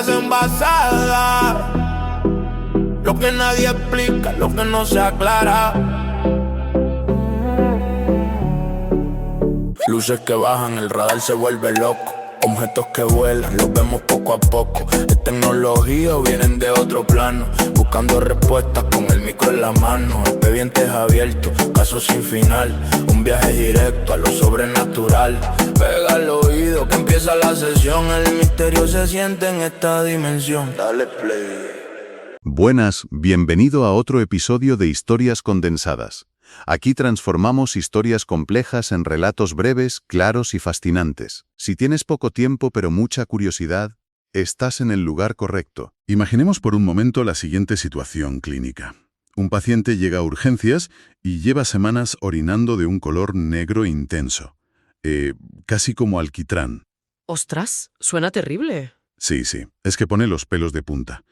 historias envasadas, lo que nadie explica, lo que no se aclara. Luces que bajan, el radar se vuelve loco. Objetos que vuelan, los vemos poco a poco. Es tecnología o vienen de otro plano. Buscando respuestas con el micro en la mano. Expedientes abiertos, casos sin final. Un viaje directo a lo sobrenatural. Pega al oído que empieza la sesión. El misterio se siente en esta dimensión. Dale play. Buenas, bienvenido a otro episodio de Historias Condensadas. Aquí transformamos historias complejas en relatos breves, claros y fascinantes. Si tienes poco tiempo pero mucha curiosidad, estás en el lugar correcto. Imaginemos por un momento la siguiente situación clínica. Un paciente llega a urgencias y lleva semanas orinando de un color negro intenso. Casi como alquitrán. ¡Ostras! Suena terrible. Sí, es que pone los pelos de punta.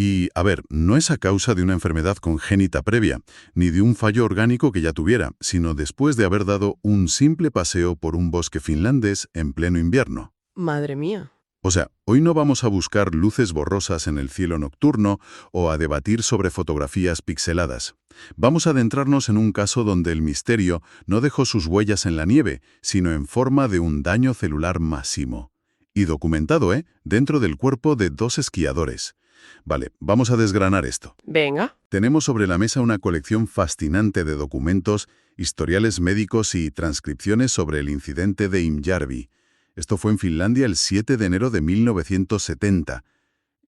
Y, a ver, no es a causa de una enfermedad congénita previa, ni de un fallo orgánico que ya tuviera, sino después de haber dado un simple paseo por un bosque finlandés en pleno invierno. Madre mía. O sea, hoy no vamos a buscar luces borrosas en el cielo nocturno o a debatir sobre fotografías pixeladas. Vamos a adentrarnos en un caso donde el misterio no dejó sus huellas en la nieve, sino en forma de un daño celular masivo. Y documentado, dentro del cuerpo de 2 esquiadores. Vale, vamos a desgranar esto. Venga. Tenemos sobre la mesa una colección fascinante de documentos, historiales médicos y transcripciones sobre el incidente de Imjärvi. Esto fue en Finlandia el 7 de enero de 1970.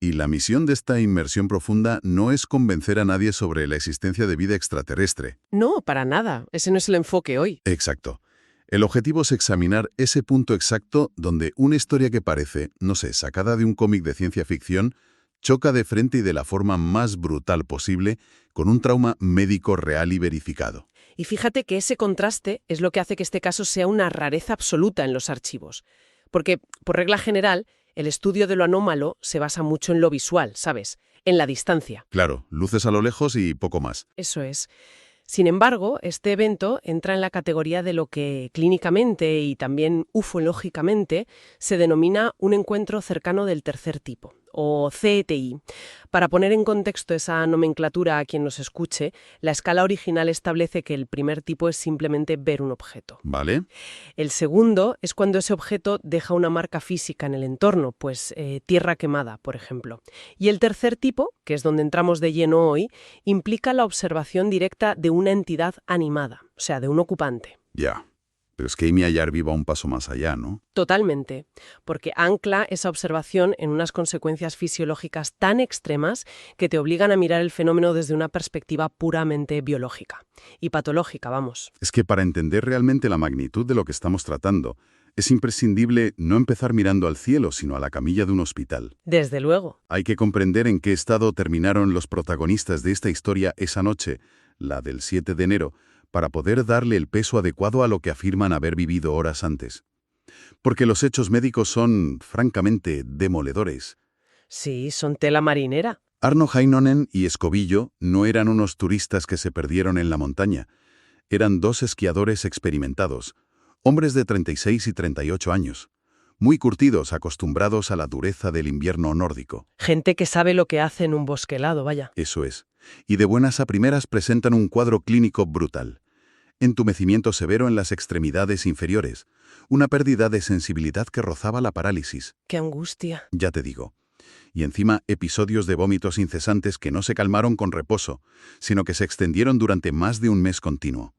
Y la misión de esta inmersión profunda no es convencer a nadie sobre la existencia de vida extraterrestre. No, para nada. Ese no es el enfoque hoy. Exacto. El objetivo es examinar ese punto exacto donde una historia que parece, no sé, sacada de un cómic de ciencia ficción, choca de frente y de la forma más brutal posible con un trauma médico real y verificado. Y fíjate que ese contraste es lo que hace que este caso sea una rareza absoluta en los archivos. Porque, por regla general, el estudio de lo anómalo se basa mucho en lo visual, ¿sabes? En la distancia. Claro, luces a lo lejos y poco más. Eso es. Sin embargo, este evento entra en la categoría de lo que clínicamente y también ufológicamente se denomina un encuentro cercano del tercer tipo, o CTI. Para poner en contexto esa nomenclatura a quien nos escuche, la escala original establece que el primer tipo es simplemente ver un objeto. ¿Vale? El segundo es cuando ese objeto deja una marca física en el entorno, pues tierra quemada, por ejemplo. Y el tercer tipo, que es donde entramos de lleno hoy, implica la observación directa de una entidad animada, o sea, de un ocupante. Ya. Pero es que Imjärvi va un paso más allá, ¿no? Totalmente, porque ancla esa observación en unas consecuencias fisiológicas tan extremas que te obligan a mirar el fenómeno desde una perspectiva puramente biológica y patológica, vamos. Es que para entender realmente la magnitud de lo que estamos tratando, es imprescindible no empezar mirando al cielo, sino a la camilla de un hospital. Desde luego. Hay que comprender en qué estado terminaron los protagonistas de esta historia esa noche, la del 7 de enero, para poder darle el peso adecuado a lo que afirman haber vivido horas antes. Porque los hechos médicos son, francamente, demoledores. Sí, son tela marinera. Arno Heinonen y Escobillo no eran unos turistas que se perdieron en la montaña. Eran 2 esquiadores experimentados, hombres de 36 y 38 años, muy curtidos, acostumbrados a la dureza del invierno nórdico. Gente que sabe lo que hace en un bosque helado, vaya. Eso es. Y de buenas a primeras presentan un cuadro clínico brutal. Entumecimiento severo en las extremidades inferiores, una pérdida de sensibilidad que rozaba la parálisis. ¡Qué angustia! Ya te digo. Y encima episodios de vómitos incesantes que no se calmaron con reposo, sino que se extendieron durante más de un mes continuo.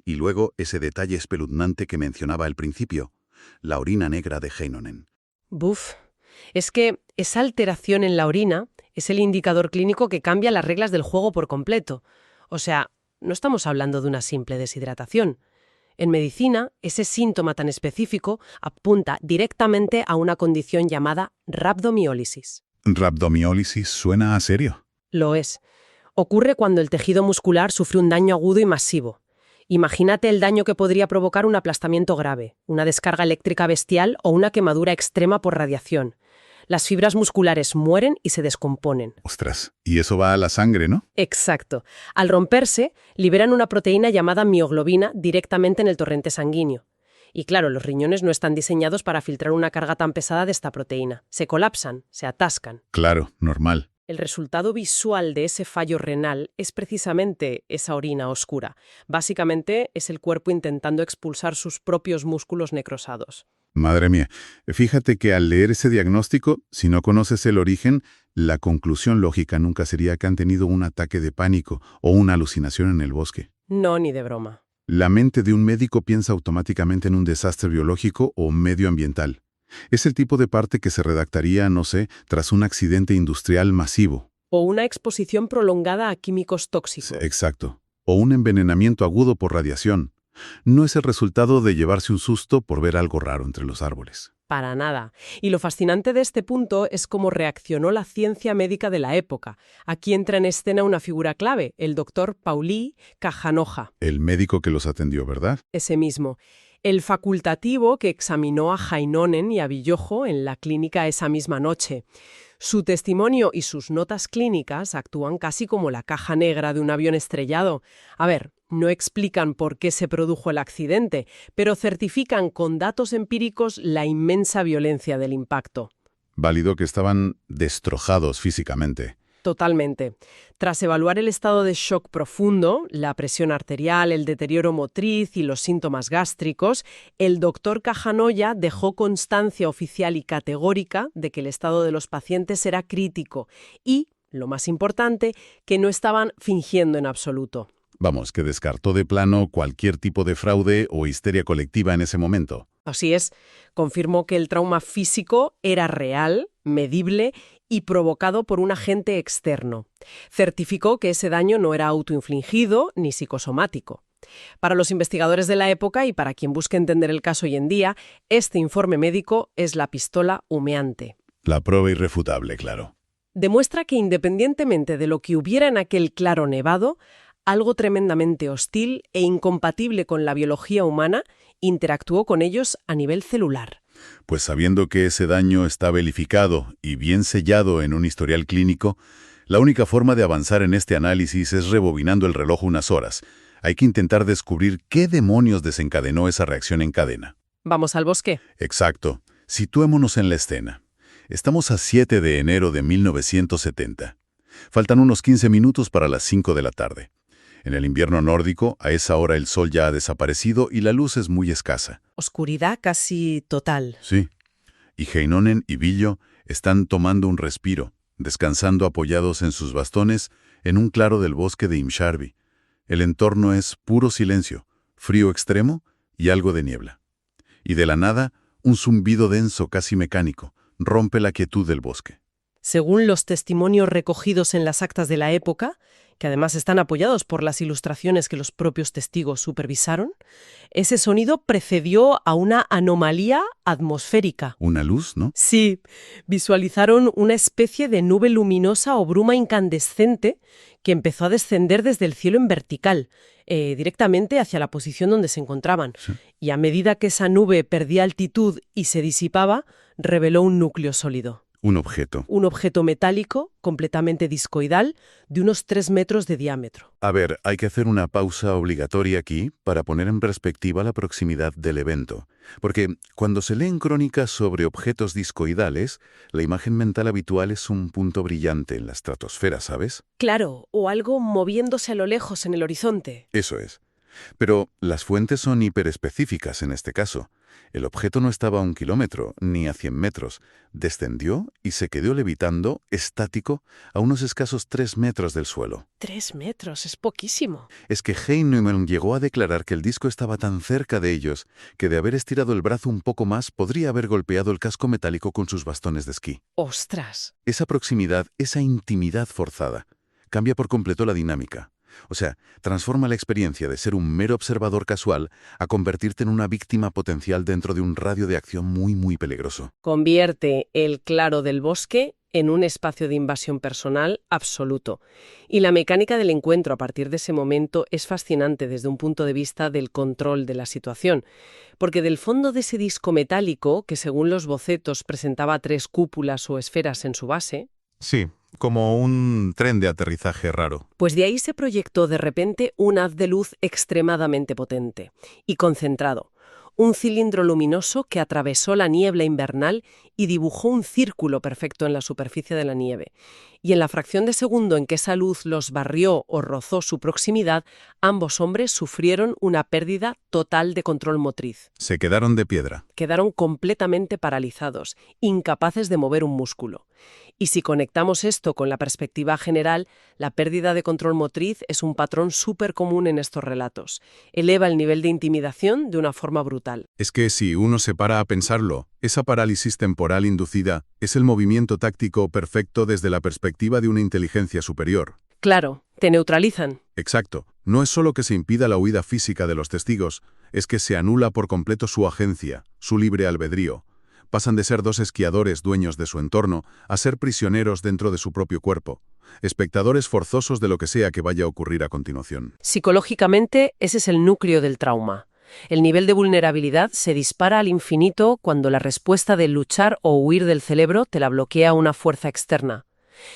Y luego ese detalle espeluznante que mencionaba al principio, la orina negra de Heinonen. Buf. Es que esa alteración en la orina es el indicador clínico que cambia las reglas del juego por completo. O sea, no estamos hablando de una simple deshidratación. En medicina, ese síntoma tan específico apunta directamente a una condición llamada rhabdomiólisis. ¿Rhabdomiólisis suena a serio? Lo es. Ocurre cuando el tejido muscular sufre un daño agudo y masivo. Imagínate el daño que podría provocar un aplastamiento grave, una descarga eléctrica bestial o una quemadura extrema por radiación. Las fibras musculares mueren y se descomponen. Ostras, y eso va a la sangre, ¿no? Exacto. Al romperse, liberan una proteína llamada mioglobina directamente en el torrente sanguíneo. Y claro, los riñones no están diseñados para filtrar una carga tan pesada de esta proteína. Se colapsan, se atascan. Claro, normal. El resultado visual de ese fallo renal es precisamente esa orina oscura. Básicamente es el cuerpo intentando expulsar sus propios músculos necrosados. Madre mía, fíjate que al leer ese diagnóstico, si no conoces el origen, la conclusión lógica nunca sería que han tenido un ataque de pánico o una alucinación en el bosque. No, ni de broma. La mente de un médico piensa automáticamente en un desastre biológico o medioambiental. Es el tipo de parte que se redactaría, no sé, tras un accidente industrial masivo. O una exposición prolongada a químicos tóxicos. Exacto. O un envenenamiento agudo por radiación. No es el resultado de llevarse un susto por ver algo raro entre los árboles. Para nada. Y lo fascinante de este punto es cómo reaccionó la ciencia médica de la época. Aquí entra en escena una figura clave, el doctor Pauli Kahanoja. El médico que los atendió, ¿verdad? Ese mismo. El facultativo que examinó a Heinonen y a Villojo en la clínica esa misma noche. Su testimonio y sus notas clínicas actúan casi como la caja negra de un avión estrellado. A ver, no explican por qué se produjo el accidente, pero certifican con datos empíricos la inmensa violencia del impacto. Válido que estaban destrozados físicamente. Totalmente. Tras evaluar el estado de shock profundo, la presión arterial, el deterioro motriz y los síntomas gástricos, el doctor Kahanoja dejó constancia oficial y categórica de que el estado de los pacientes era crítico y, lo más importante, que no estaban fingiendo en absoluto. Vamos, que descartó de plano cualquier tipo de fraude o histeria colectiva en ese momento. Así es, confirmó que el trauma físico era real, medible y provocado por un agente externo. Certificó que ese daño no era autoinfligido ni psicosomático. Para los investigadores de la época y para quien busque entender el caso hoy en día, este informe médico es la pistola humeante. La prueba irrefutable, claro. Demuestra que independientemente de lo que hubiera en aquel claro nevado, algo tremendamente hostil e incompatible con la biología humana interactuó con ellos a nivel celular. Pues sabiendo que ese daño está verificado y bien sellado en un historial clínico, la única forma de avanzar en este análisis es rebobinando el reloj unas horas. Hay que intentar descubrir qué demonios desencadenó esa reacción en cadena. ¿Vamos al bosque? Exacto. Situémonos en la escena. Estamos a 7 de enero de 1970. Faltan unos 15 minutos para las 5 de la tarde. En el invierno nórdico, a esa hora el sol ya ha desaparecido y la luz es muy escasa. Oscuridad casi total. Sí. Y Heinonen y Viljo están tomando un respiro, descansando apoyados en sus bastones en un claro del bosque de Imsharby. El entorno es puro silencio, frío extremo y algo de niebla. Y de la nada, un zumbido denso casi mecánico rompe la quietud del bosque. Según los testimonios recogidos en las actas de la época, que además están apoyados por las ilustraciones que los propios testigos supervisaron, ese sonido precedió a una anomalía atmosférica. Una luz, ¿no? Sí, visualizaron una especie de nube luminosa o bruma incandescente que empezó a descender desde el cielo en vertical, directamente hacia la posición donde se encontraban. Sí. Y a medida que esa nube perdía altitud y se disipaba, reveló un núcleo sólido. Un objeto. Un objeto metálico, completamente discoidal, de unos 3 metros de diámetro. A ver, hay que hacer una pausa obligatoria aquí para poner en perspectiva la proximidad del evento. Porque cuando se leen crónicas sobre objetos discoidales, la imagen mental habitual es un punto brillante en la estratosfera, ¿sabes? Claro, o algo moviéndose a lo lejos en el horizonte. Eso es. Pero las fuentes son hiperespecíficas en este caso. El objeto no estaba a 1 kilómetro, ni a 100 metros. Descendió y se quedó levitando, estático, a unos escasos 3 metros del suelo. 3 metros, es poquísimo. Es que Heinonen llegó a declarar que el disco estaba tan cerca de ellos que de haber estirado el brazo un poco más podría haber golpeado el casco metálico con sus bastones de esquí. ¡Ostras! Esa proximidad, esa intimidad forzada, cambia por completo la dinámica. O sea, transforma la experiencia de ser un mero observador casual a convertirte en una víctima potencial dentro de un radio de acción muy, muy peligroso. Convierte el claro del bosque en un espacio de invasión personal absoluto. Y la mecánica del encuentro a partir de ese momento es fascinante desde un punto de vista del control de la situación. Porque del fondo de ese disco metálico, que según los bocetos presentaba 3 cúpulas o esferas en su base... Sí, como un tren de aterrizaje raro. Pues de ahí se proyectó de repente un haz de luz extremadamente potente y concentrado. un cilindro luminoso que atravesó la niebla invernal y dibujó un círculo perfecto en la superficie de la nieve. Y en la fracción de segundo en que esa luz los barrió o rozó su proximidad, ambos hombres sufrieron una pérdida total de control motriz. Se quedaron de piedra. Quedaron completamente paralizados, incapaces de mover un músculo. Y si conectamos esto con la perspectiva general, la pérdida de control motriz es un patrón súper común en estos relatos. Eleva el nivel de intimidación de una forma brutal. Es que si uno se para a pensarlo, esa parálisis temporal inducida es el movimiento táctico perfecto desde la perspectiva de una inteligencia superior. Claro, te neutralizan. Exacto. No es solo que se impida la huida física de los testigos, es que se anula por completo su agencia, su libre albedrío. Pasan de ser dos esquiadores dueños de su entorno a ser prisioneros dentro de su propio cuerpo, espectadores forzosos de lo que sea que vaya a ocurrir a continuación. Psicológicamente, ese es el núcleo del trauma. El nivel de vulnerabilidad se dispara al infinito cuando la respuesta de luchar o huir del cerebro te la bloquea una fuerza externa.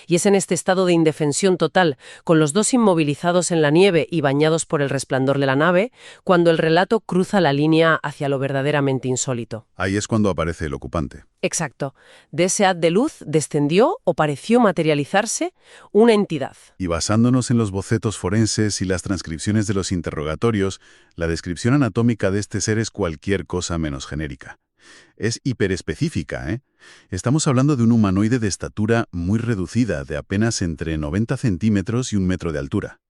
Y es en este estado de indefensión total, con los dos inmovilizados en la nieve y bañados por el resplandor de la nave, cuando el relato cruza la línea hacia lo verdaderamente insólito. Ahí es cuando aparece el ocupante. Exacto. De ese haz de luz descendió o pareció materializarse una entidad. Y basándonos en los bocetos forenses y las transcripciones de los interrogatorios, la descripción anatómica de este ser es cualquier cosa menos genérica. Es hiperespecífica, ¿eh? Estamos hablando de un humanoide de estatura muy reducida, de apenas entre 90 centímetros y 1 metro de altura.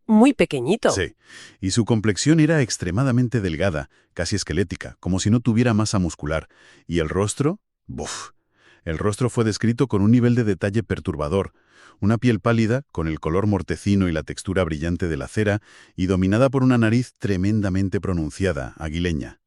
Muy pequeñito. Sí, y su complexión era extremadamente delgada, casi esquelética, como si no tuviera masa muscular. ¿Y el rostro? ¡Buf! El rostro fue descrito con un nivel de detalle perturbador. Una piel pálida, con el color mortecino y la textura brillante de la cera, y dominada por una nariz tremendamente pronunciada, aguileña.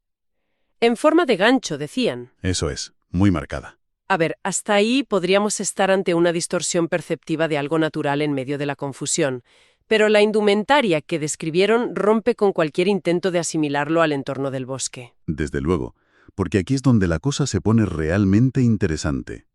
En forma de gancho, decían. Eso es, muy marcada. A ver, hasta ahí podríamos estar ante una distorsión perceptiva de algo natural en medio de la confusión, pero la indumentaria que describieron rompe con cualquier intento de asimilarlo al entorno del bosque. Desde luego, porque aquí es donde la cosa se pone realmente interesante.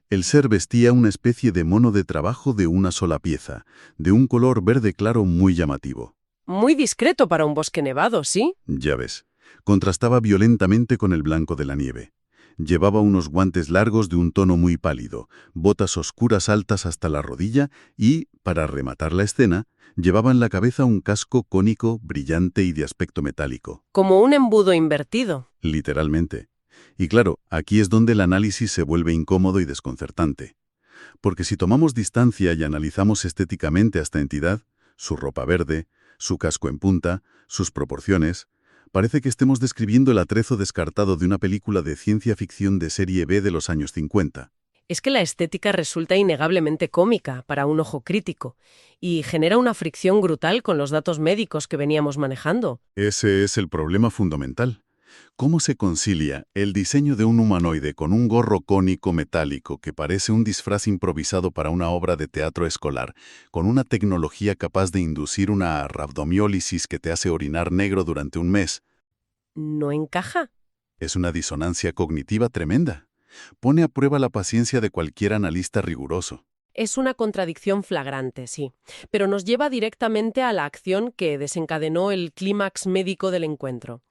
El ser vestía una especie de mono de trabajo de una sola pieza, de un color verde claro muy llamativo. Muy discreto para un bosque nevado, ¿sí? Ya ves, contrastaba violentamente con el blanco de la nieve. Llevaba unos guantes largos de un tono muy pálido, botas oscuras altas hasta la rodilla y, para rematar la escena, llevaba en la cabeza un casco cónico, brillante y de aspecto metálico. Como un embudo invertido. Literalmente. Y claro, aquí es donde el análisis se vuelve incómodo y desconcertante. Porque si tomamos distancia y analizamos estéticamente a esta entidad, su ropa verde, su casco en punta, sus proporciones, parece que estemos describiendo el atrezo descartado de una película de ciencia ficción de serie B de los años 50. Es que la estética resulta innegablemente cómica para un ojo crítico y genera una fricción brutal con los datos médicos que veníamos manejando. Ese es el problema fundamental. ¿Cómo se concilia el diseño de un humanoide con un gorro cónico metálico que parece un disfraz improvisado para una obra de teatro escolar, con una tecnología capaz de inducir una rabdomiólisis que te hace orinar negro durante un mes? ¿No encaja? Es una disonancia cognitiva tremenda. Pone a prueba la paciencia de cualquier analista riguroso. Es una contradicción flagrante, sí, pero nos lleva directamente a la acción que desencadenó el clímax médico del encuentro.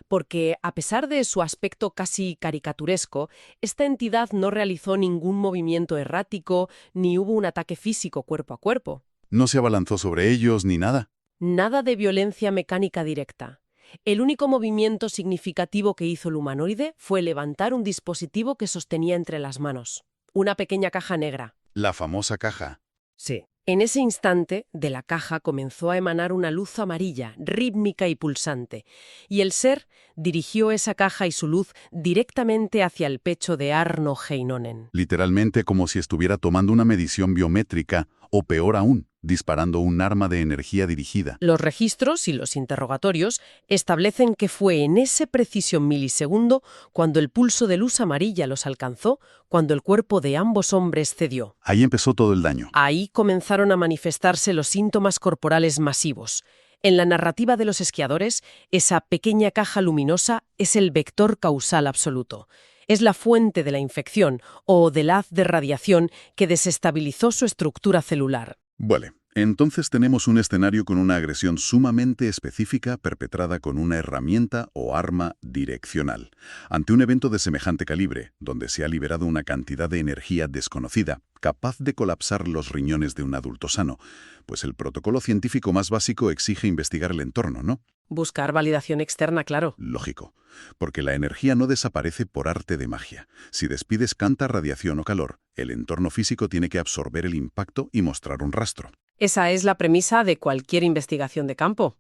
Porque, a pesar de su aspecto casi caricaturesco, esta entidad no realizó ningún movimiento errático ni hubo un ataque físico cuerpo a cuerpo. No se abalanzó sobre ellos ni nada. Nada de violencia mecánica directa. El único movimiento significativo que hizo el humanoide fue levantar un dispositivo que sostenía entre las manos. Una pequeña caja negra. La famosa caja. Sí. En ese instante, de la caja comenzó a emanar una luz amarilla, rítmica y pulsante, y el ser dirigió esa caja y su luz directamente hacia el pecho de Arno Heinonen. Literalmente como si estuviera tomando una medición biométrica, o peor aún, disparando un arma de energía dirigida. Los registros y los interrogatorios establecen que fue en ese preciso milisegundo cuando el pulso de luz amarilla los alcanzó, cuando el cuerpo de ambos hombres cedió. Ahí empezó todo el daño. Ahí comenzaron a manifestarse los síntomas corporales masivos. En la narrativa de los esquiadores, esa pequeña caja luminosa es el vector causal absoluto. Es la fuente de la infección o del haz de radiación que desestabilizó su estructura celular. Vale, Entonces tenemos un escenario con una agresión sumamente específica perpetrada con una herramienta o arma direccional. Ante un evento de semejante calibre, donde se ha liberado una cantidad de energía desconocida, capaz de colapsar los riñones de un adulto sano, pues el protocolo científico más básico exige investigar el entorno, ¿no? Buscar validación externa, claro. Lógico, porque la energía no desaparece por arte de magia. Si despides canta, radiación o calor, el entorno físico tiene que absorber el impacto y mostrar un rastro. Esa es la premisa de cualquier investigación de campo.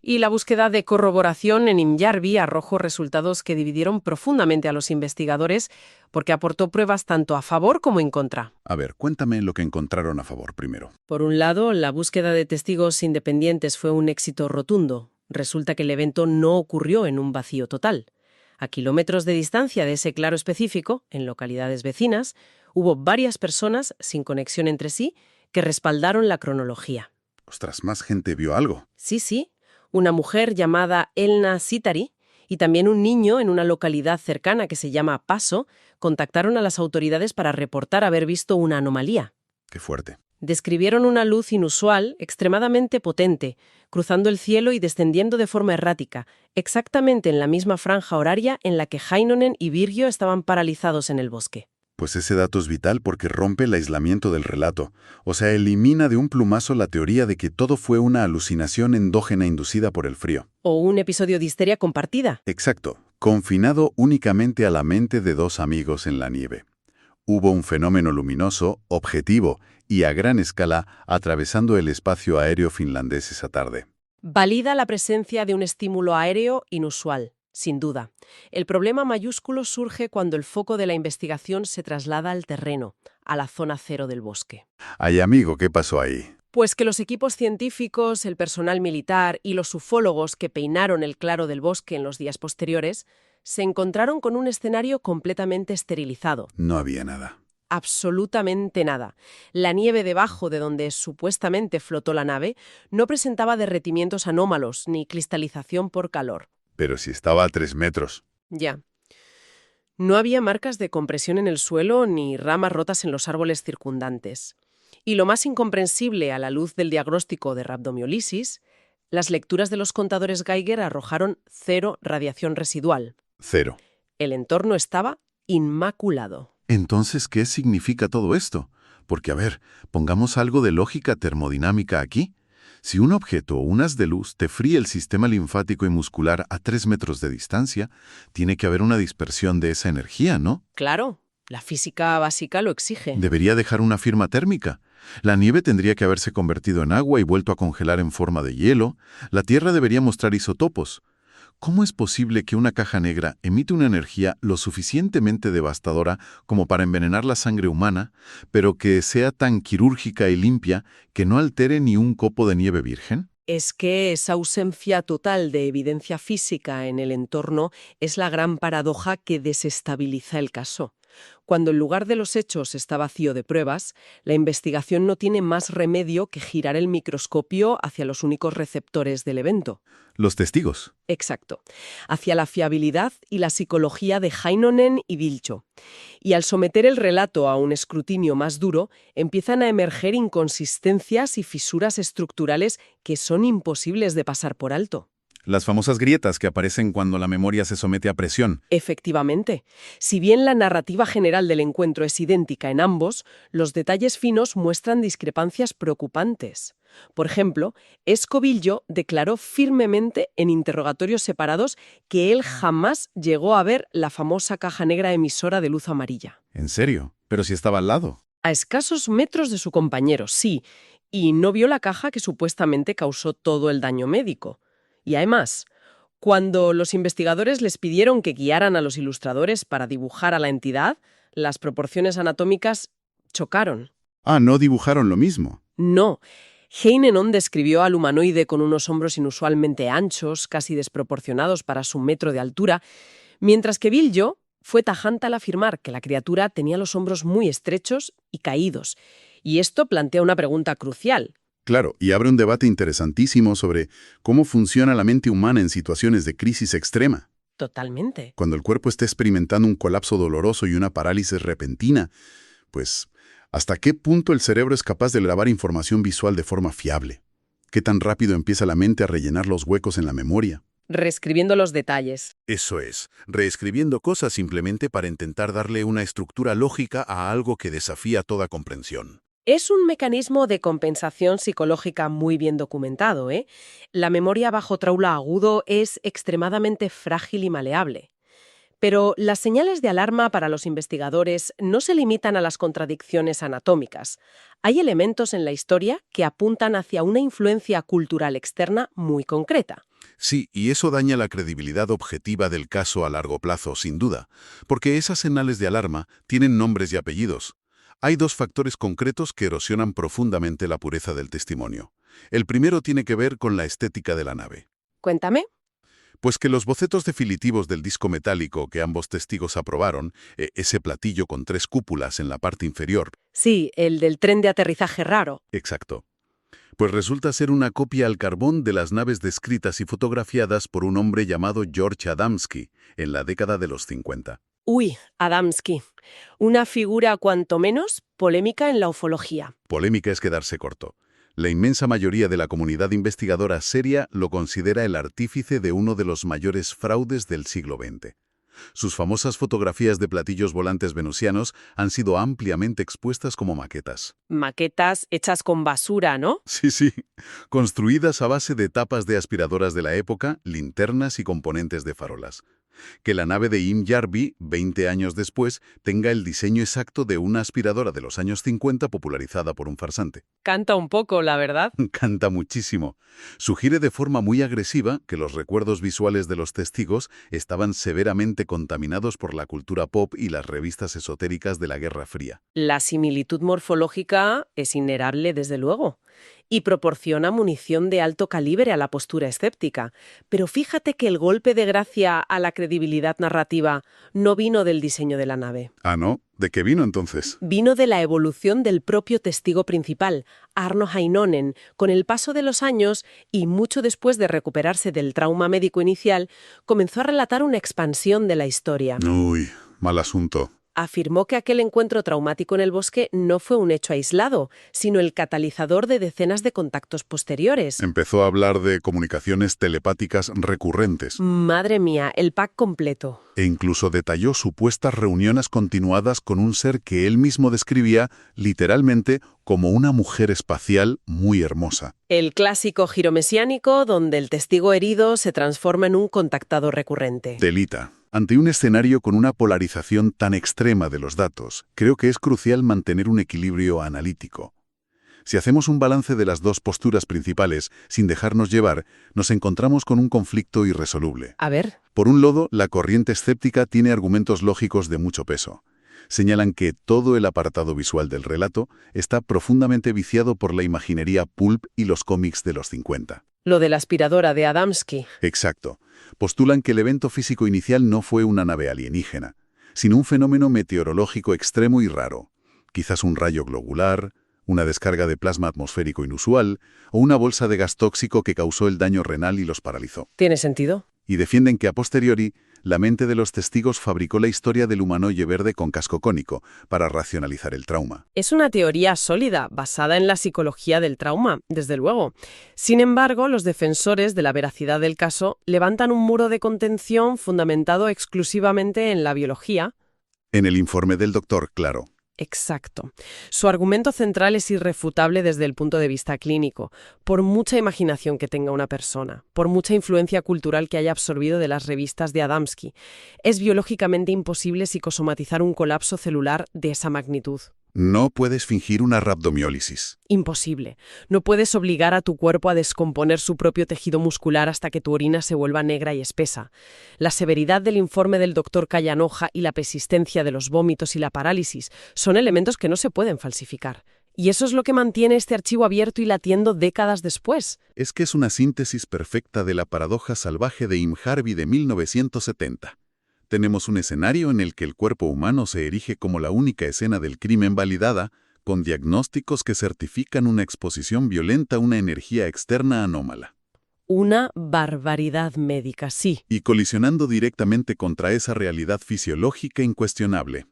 Y la búsqueda de corroboración en Imjarvi arrojó resultados que dividieron profundamente a los investigadores porque aportó pruebas tanto a favor como en contra. A ver, cuéntame lo que encontraron a favor primero. Por un lado, la búsqueda de testigos independientes fue un éxito rotundo. Resulta que el evento no ocurrió en un vacío total. A kilómetros de distancia de ese claro específico, en localidades vecinas, hubo varias personas sin conexión entre sí que respaldaron la cronología. Ostras, más gente vio algo. Sí. Una mujer llamada Elna Sitari y también un niño en una localidad cercana que se llama Paso contactaron a las autoridades para reportar haber visto una anomalía. Qué fuerte. Describieron una luz inusual, extremadamente potente, cruzando el cielo y descendiendo de forma errática, exactamente en la misma franja horaria en la que Heinonen y Virgio estaban paralizados en el bosque. Pues ese dato es vital porque rompe el aislamiento del relato. O sea, elimina de un plumazo la teoría de que todo fue una alucinación endógena inducida por el frío. O un episodio de histeria compartida. Exacto, confinado únicamente a la mente de dos amigos en la nieve. Hubo un fenómeno luminoso, objetivo y a gran escala atravesando el espacio aéreo finlandés esa tarde. Valida la presencia de un estímulo aéreo inusual. Sin duda. El problema mayúsculo surge cuando el foco de la investigación se traslada al terreno, a la zona cero del bosque. Ay, amigo, ¿qué pasó ahí? Pues que los equipos científicos, el personal militar y los ufólogos que peinaron el claro del bosque en los días posteriores se encontraron con un escenario completamente esterilizado. No había nada. Absolutamente nada. La nieve debajo de donde supuestamente flotó la nave no presentaba derretimientos anómalos ni cristalización por calor. Pero si estaba a 3 metros. Ya. No había marcas de compresión en el suelo ni ramas rotas en los árboles circundantes. Y lo más incomprensible a la luz del diagnóstico de rabdomiólisis, las lecturas de los contadores Geiger arrojaron 0 radiación residual. 0. El entorno estaba inmaculado. Entonces, ¿qué significa todo esto? Porque, a ver, pongamos algo de lógica termodinámica aquí. Si un objeto o un haz de luz te fríe el sistema linfático y muscular a 3 metros de distancia, tiene que haber una dispersión de esa energía, ¿no? Claro, la física básica lo exige. Debería dejar una firma térmica. La nieve tendría que haberse convertido en agua y vuelto a congelar en forma de hielo. La Tierra debería mostrar isotopos. ¿Cómo es posible que una caja negra emite una energía lo suficientemente devastadora como para envenenar la sangre humana, pero que sea tan quirúrgica y limpia que no altere ni un copo de nieve virgen? Es que esa ausencia total de evidencia física en el entorno es la gran paradoja que desestabiliza el caso. Cuando el lugar de los hechos está vacío de pruebas, la investigación no tiene más remedio que girar el microscopio hacia los únicos receptores del evento. Los testigos. Exacto. Hacia la fiabilidad y la psicología de Heinonen y Virgio. Y al someter el relato a un escrutinio más duro, empiezan a emerger inconsistencias y fisuras estructurales que son imposibles de pasar por alto. Las famosas grietas que aparecen cuando la memoria se somete a presión. Efectivamente. Si bien la narrativa general del encuentro es idéntica en ambos, los detalles finos muestran discrepancias preocupantes. Por ejemplo, Escobillo declaró firmemente en interrogatorios separados que él jamás llegó a ver la famosa caja negra emisora de luz amarilla. ¿En serio? Pero si estaba al lado. A escasos metros de su compañero, sí, y no vio la caja que supuestamente causó todo el daño médico. Y además, cuando los investigadores les pidieron que guiaran a los ilustradores para dibujar a la entidad, las proporciones anatómicas chocaron. Ah, no dibujaron lo mismo. No. Heinonen describió al humanoide con unos hombros inusualmente anchos, casi desproporcionados para su metro de altura, mientras que Virgio fue tajante al afirmar que la criatura tenía los hombros muy estrechos y caídos. Y esto plantea una pregunta crucial. Claro, y abre un debate interesantísimo sobre cómo funciona la mente humana en situaciones de crisis extrema. Totalmente. Cuando el cuerpo está experimentando un colapso doloroso y una parálisis repentina, pues ¿Hasta qué punto el cerebro es capaz de grabar información visual de forma fiable? ¿Qué tan rápido empieza la mente a rellenar los huecos en la memoria? Reescribiendo los detalles. Eso es, reescribiendo cosas simplemente para intentar darle una estructura lógica a algo que desafía toda comprensión. Es un mecanismo de compensación psicológica muy bien documentado, ¿eh? La memoria bajo trauma agudo es extremadamente frágil y maleable. Pero las señales de alarma para los investigadores no se limitan a las contradicciones anatómicas. Hay elementos en la historia que apuntan hacia una influencia cultural externa muy concreta. Sí, y eso daña la credibilidad objetiva del caso a largo plazo, sin duda, porque esas señales de alarma tienen nombres y apellidos. Hay dos factores concretos que erosionan profundamente la pureza del testimonio. El primero tiene que ver con la estética de la nave. Cuéntame. Pues que los bocetos definitivos del disco metálico que ambos testigos aprobaron, ese platillo con 3 cúpulas en la parte inferior. Sí, el del tren de aterrizaje raro. Exacto. Pues resulta ser una copia al carbón de las naves descritas y fotografiadas por un hombre llamado George Adamski en la década de los 50. Uy, Adamski. Una figura cuanto menos polémica en la ufología. Polémica es quedarse corto. La inmensa mayoría de la comunidad investigadora seria lo considera el artífice de uno de los mayores fraudes del siglo XX. Sus famosas fotografías de platillos volantes venusianos han sido ampliamente expuestas como maquetas. Maquetas hechas con basura, ¿no? Sí, construidas a base de tapas de aspiradoras de la época, linternas y componentes de farolas. Que la nave de Im Jarvi, 20 años después, tenga el diseño exacto de una aspiradora de los años 50 popularizada por un farsante. Canta un poco, la verdad. Canta muchísimo. Sugiere de forma muy agresiva que los recuerdos visuales de los testigos estaban severamente contaminados por la cultura pop y las revistas esotéricas de la Guerra Fría. La similitud morfológica es innegable, desde luego, y proporciona munición de alto calibre a la postura escéptica. Pero fíjate que el golpe de gracia a la credibilidad narrativa no vino del diseño de la nave. Ah, ¿no? ¿De qué vino entonces? Vino de la evolución del propio testigo principal, Arno Heinonen. Con el paso de los años, y mucho después de recuperarse del trauma médico inicial, comenzó a relatar una expansión de la historia. Uy, mal asunto. Afirmó que aquel encuentro traumático en el bosque no fue un hecho aislado, sino el catalizador de decenas de contactos posteriores. Empezó a hablar de comunicaciones telepáticas recurrentes. Madre mía, el pack completo. E incluso detalló supuestas reuniones continuadas con un ser que él mismo describía, literalmente, como una mujer espacial muy hermosa. El clásico giro mesiánico, donde el testigo herido se transforma en un contactado recurrente. Delita. Ante un escenario con una polarización tan extrema de los datos, creo que es crucial mantener un equilibrio analítico. Si hacemos un balance de las dos posturas principales, sin dejarnos llevar, nos encontramos con un conflicto irresoluble. A ver. Por un lado, la corriente escéptica tiene argumentos lógicos de mucho peso. Señalan que todo el apartado visual del relato está profundamente viciado por la imaginería pulp y los cómics de los 50. Lo de la aspiradora de Adamski. Exacto. Postulan que el evento físico inicial no fue una nave alienígena, sino un fenómeno meteorológico extremo y raro. Quizás un rayo globular, una descarga de plasma atmosférico inusual o una bolsa de gas tóxico que causó el daño renal y los paralizó. ¿Tiene sentido? Y defienden que a posteriori, la mente de los testigos fabricó la historia del humanoide verde con casco cónico para racionalizar el trauma. Es una teoría sólida, basada en la psicología del trauma, desde luego. Sin embargo, los defensores de la veracidad del caso levantan un muro de contención fundamentado exclusivamente en la biología. En el informe del doctor, claro. Exacto. Su argumento central es irrefutable desde el punto de vista clínico, por mucha imaginación que tenga una persona, por mucha influencia cultural que haya absorbido de las revistas de Adamski. Es biológicamente imposible psicosomatizar un colapso celular de esa magnitud. No puedes fingir una rhabdomiólisis. Imposible. No puedes obligar a tu cuerpo a descomponer su propio tejido muscular hasta que tu orina se vuelva negra y espesa. La severidad del informe del doctor Callanoja y la persistencia de los vómitos y la parálisis son elementos que no se pueden falsificar. Y eso es lo que mantiene este archivo abierto y latiendo décadas después. Es que es una síntesis perfecta de la paradoja salvaje de Im Jarvi de 1970. Tenemos un escenario en el que el cuerpo humano se erige como la única escena del crimen validada, con diagnósticos que certifican una exposición violenta a una energía externa anómala. Una barbaridad médica, sí. Y colisionando directamente contra esa realidad fisiológica incuestionable.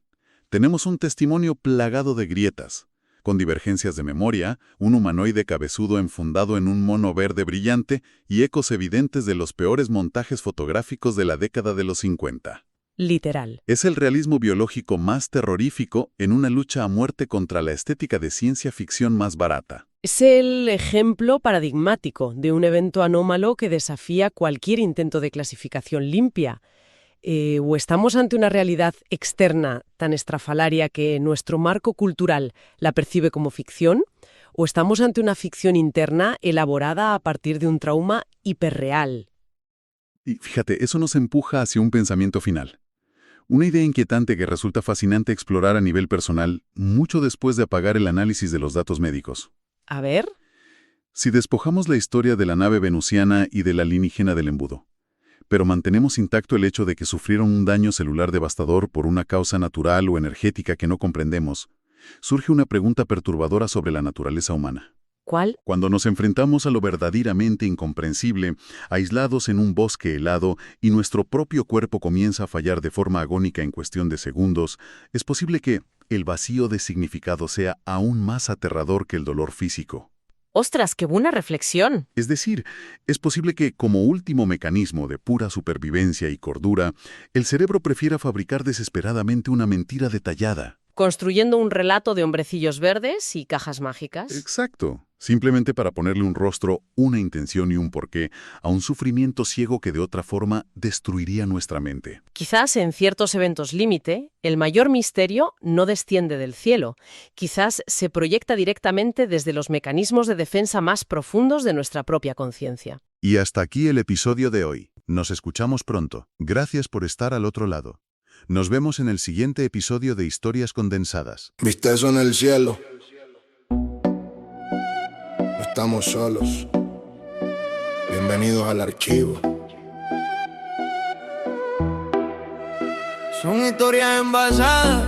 Tenemos un testimonio plagado de grietas, con divergencias de memoria, un humanoide cabezudo enfundado en un mono verde brillante y ecos evidentes de los peores montajes fotográficos de la década de los 50. Literal. Es el realismo biológico más terrorífico en una lucha a muerte contra la estética de ciencia ficción más barata. Es el ejemplo paradigmático de un evento anómalo que desafía cualquier intento de clasificación limpia. ¿O estamos ante una realidad externa tan estrafalaria que nuestro marco cultural la percibe como ficción? ¿O estamos ante una ficción interna elaborada a partir de un trauma hiperreal? Y fíjate, eso nos empuja hacia un pensamiento final. Una idea inquietante que resulta fascinante explorar a nivel personal, mucho después de apagar el análisis de los datos médicos. A ver. Si despojamos la historia de la nave venusiana y del alienígena del embudo, pero mantenemos intacto el hecho de que sufrieron un daño celular devastador por una causa natural o energética que no comprendemos, surge una pregunta perturbadora sobre la naturaleza humana. ¿Cuál? Cuando nos enfrentamos a lo verdaderamente incomprensible, aislados en un bosque helado y nuestro propio cuerpo comienza a fallar de forma agónica en cuestión de segundos, es posible que el vacío de significado sea aún más aterrador que el dolor físico. ¡Ostras, qué buena reflexión! Es decir, es posible que, como último mecanismo de pura supervivencia y cordura, el cerebro prefiera fabricar desesperadamente una mentira detallada. Construyendo un relato de hombrecillos verdes y cajas mágicas. Exacto. Simplemente para ponerle un rostro, una intención y un porqué a un sufrimiento ciego que de otra forma destruiría nuestra mente. Quizás en ciertos eventos límite, el mayor misterio no desciende del cielo. Quizás se proyecta directamente desde los mecanismos de defensa más profundos de nuestra propia conciencia. Y hasta aquí el episodio de hoy. Nos escuchamos pronto. Gracias por estar al otro lado. Nos vemos en el siguiente episodio de Historias Condensadas. ¿Viste eso en el cielo? No estamos solos. Bienvenidos al archivo. Son historias envasadas,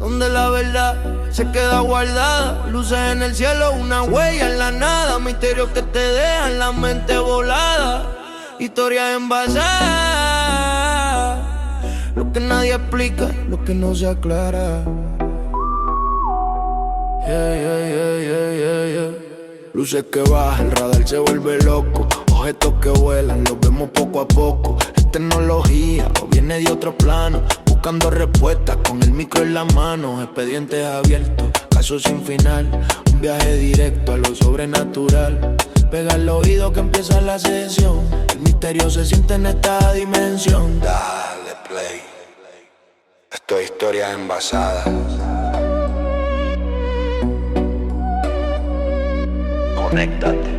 donde la verdad se queda guardada. Luces en el cielo, una huella en la nada. Misterios que te dejan la mente volada. Historias envasadas. Lo que nadie explica, lo que no se aclara. Luces que bajan, el radar se vuelve loco. Objetos que vuelan, los vemos poco a poco. Es tecnología o viene de otro plano. Buscando respuestas con el micro en la mano. Expedientes abiertos, casos sin final. Un viaje directo a lo sobrenatural. Pega el oído que empieza la sesión. El misterio se siente en esta dimensión. Dale play. Esto es Historias Envasadas. Conéctate.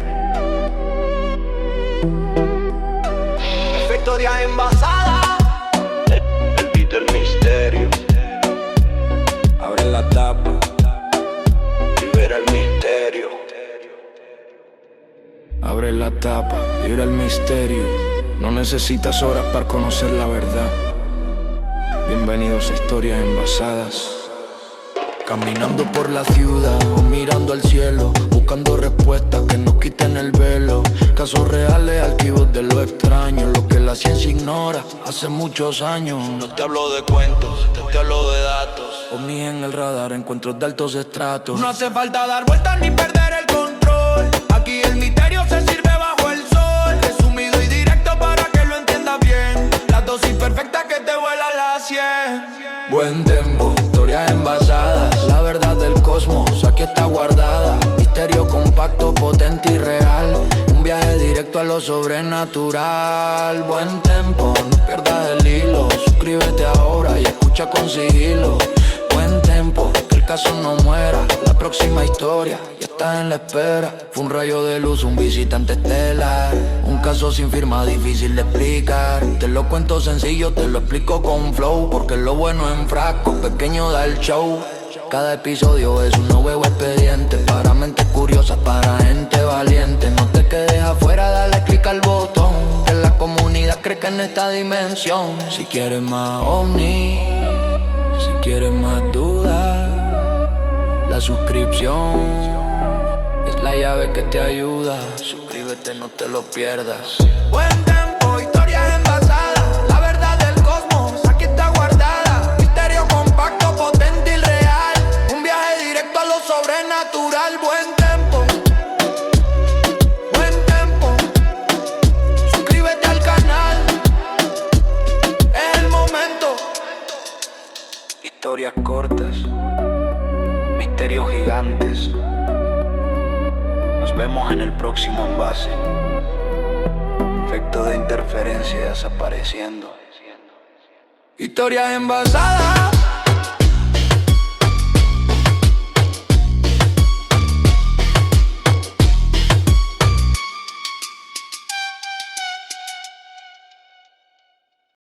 Historias Envasadas. El beat del misterio. Abre la tapa. Libera el misterio. Abre la tapa, libera el misterio. No necesitas horas para conocer la verdad. Bienvenidos a Historias Envasadas. Caminando por la ciudad o mirando al cielo, buscando respuestas que nos quiten el velo. Casos reales, archivos de lo extraño, lo que la ciencia ignora hace muchos años. No te hablo de cuentos, te hablo de datos. Ovnis en el radar, encuentros de altos estratos. No hace falta dar vueltas ni perder el control. Aquí el misterio se sirve bajo el sol. Resumido y directo para que lo entiendas bien. La dosis perfecta que te vuela la 100. Buen tempo, historias envasadas. La verdad del cosmos, aquí está guardada. Misterio compacto, potente y real. Un viaje directo a lo sobrenatural. Buen tempo, no pierdas el hilo. Suscríbete ahora y escucha con sigilo. Buen tempo, que el caso no muera. La próxima historia ya está en la espera. Fue un rayo de luz, un visitante estelar. Un caso sin firma, difícil de explicar. Te lo cuento sencillo, te lo explico con flow. Porque lo bueno en frasco, pequeño da el show. Cada episodio es un nuevo expediente. Para mentes curiosas, para gente valiente. No te quedes afuera, dale click al botón. Que la comunidad crezca en esta dimensión. Si quieres más ovni, si quieres más dudas, la suscripción es la llave que te ayuda. Suscríbete, no te lo pierdas. Buen tempo, historias envasadas. La verdad del cosmos, aquí está guardada. Misterio compacto, potente y real. Un viaje directo a lo sobre sobrenatural, buen tempo. Buen tempo. Suscríbete al canal. Es el momento. Historias cortas, misterios gigantes. Nos vemos en el próximo envase. Efecto de interferencia desapareciendo. Historias envasadas.